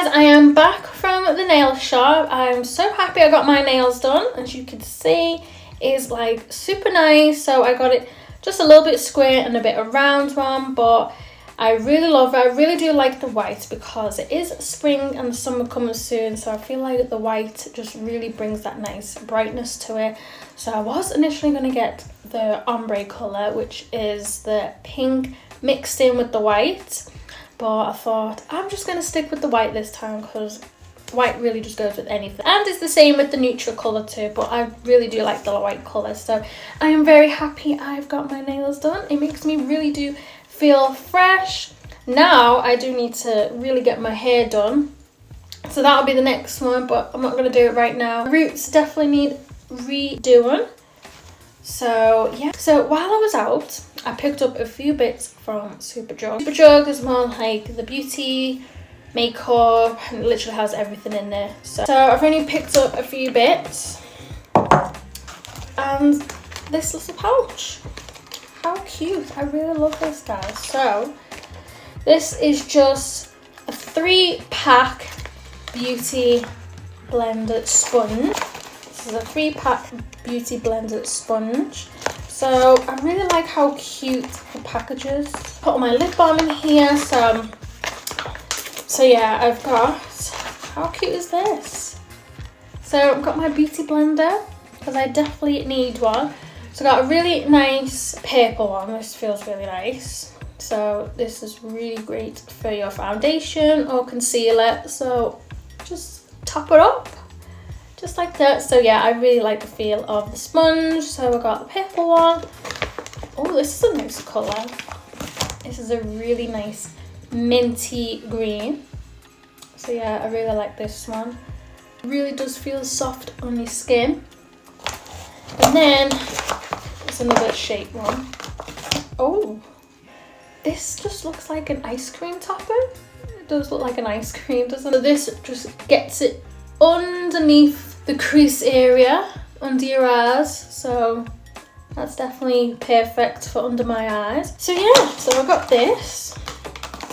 guys, I am back from the nail shop. I'm so happy I got my nails done. As you can see, it's like super nice. So I got it just a little bit square and a bit of round one, but I really love it. I really do like the white because it is spring and the summer coming soon, so I feel like the white just really brings that nice brightness to it. So I was initially going to get the ombre colour, which is the pink mixed in with the white, but I thought I'm just going to stick with the white this time because white really just goes with anything. And it's the same with the neutral colour too, but I really do like the white colour. So I am very happy I've got my nails done. It makes me really do feel fresh. Now I do need to really get my hair done, so that'll be the next one, but I'm not going to do it right now. Roots definitely need redoing. So yeah, so while I was out I picked up a few bits from Superdrug. Superdrug is more like the beauty, makeup, and it literally has everything in there. So I've only picked up a few bits, and this little pouch. How cute. I really love this, guys. So this is just a 3-pack beauty blended sponge. This is a 3-pack beauty blended sponge. So I really like how cute the package is. Put my lip balm in here. So yeah, I've got, how cute is this? So I've got my beauty blender because I definitely need one. So I got a really nice purple one. This feels really nice. So this is really great for your foundation or concealer. So just top it up just like that. So yeah, I really like the feel of the sponge. So I got the purple one. Oh, this is a nice colour. This is a really nice minty green. So yeah, I really like this one. It really does feel soft on your skin. And then it's another shape one. Oh, this just looks like an ice cream topper. It does look like an ice cream, doesn't it? So this just gets it underneath the crease area under your eyes. So that's definitely perfect for under my eyes. So yeah, so I got this.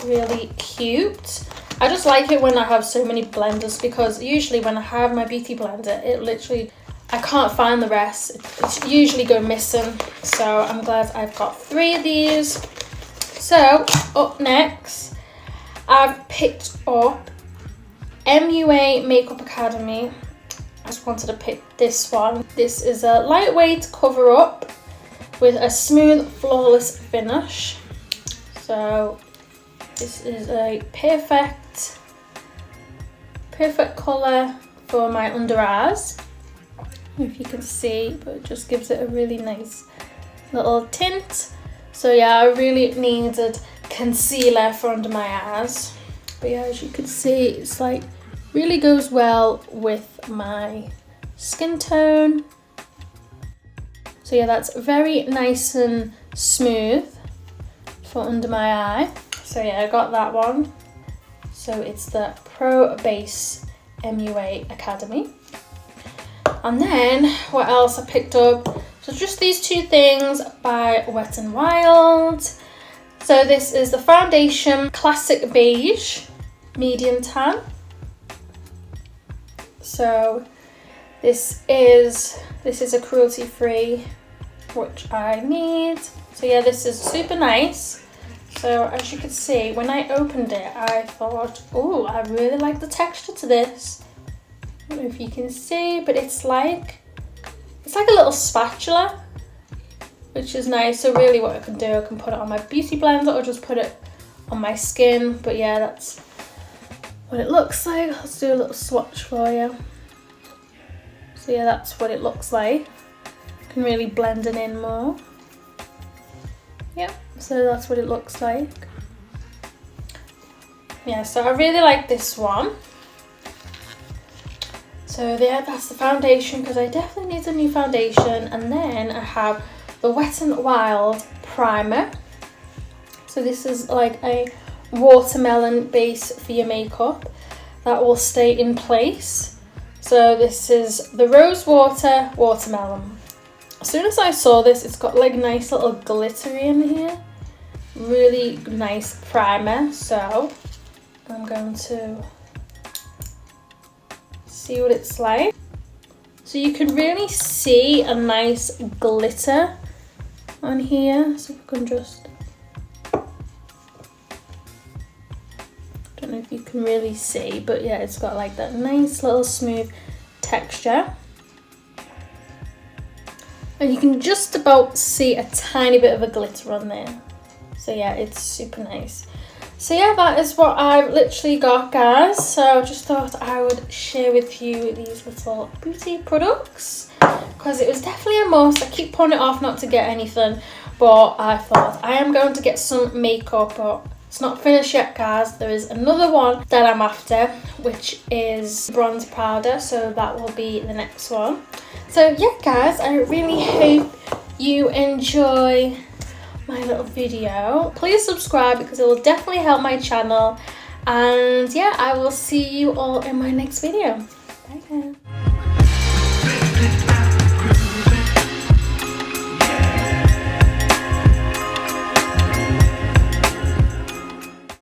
Really cute. I just like it when I have so many blenders, because usually when I have my beauty blender, it literally, I can't find the rest. It's usually go missing. So I'm glad I've got 3 of these. So up next, I've picked up MUA Makeup Academy. I just wanted to pick this one. This is a lightweight cover up with a smooth, flawless finish. So this is a perfect colour for my under eyes, if you can see, but it just gives it a really nice little tint. So yeah, I really needed concealer for under my eyes, but yeah, as you can see, it's like really goes well with my skin tone. So yeah, that's very nice and smooth for under my eye. So yeah, I got that one. So it's the Pro Base MUA Academy. And then what else I picked up? So just these 2 things by Wet n Wild. So this is the foundation Classic Beige Medium Tan. So this is a cruelty free, which I need. So yeah, this is super nice. So as you can see, when I opened it, I thought, oh, I really like the texture to this. I don't know if you can see, but it's like a little spatula, which is nice. So really what I can do, I can put it on my beauty blender or just put it on my skin. But yeah, that's what it looks like. Let's do a little swatch for you. So yeah, that's what it looks like. You can really blend it in more. Yep, so that's what it looks like. Yeah, so I really like this one. So yeah, that's the foundation, because I definitely need a new foundation. And then I have the Wet n Wild primer. So this is like a watermelon base for your makeup that will stay in place. So this is the Rose Water Watermelon. As soon as I saw this, it's got like nice little glittery in here. Really nice primer. So I'm going to see what it's like. So you can really see a nice glitter on here. So we can just, don't know if you can really see, but yeah, it's got like that nice little smooth texture. And you can just about see a tiny bit of a glitter on there. So yeah, it's super nice. So yeah, that is what I've literally got, guys. So I just thought I would share with you these little beauty products, because it was definitely a must. I keep putting it off not to get anything, but I thought I am going to get some makeup, but it's not finished yet, guys. There is another one that I'm after, which is bronze powder, so that will be the next one. So yeah, guys, I really hope you enjoy my little video. Please subscribe because it will definitely help my channel. And yeah, I will see you all in my next video. Bye guys.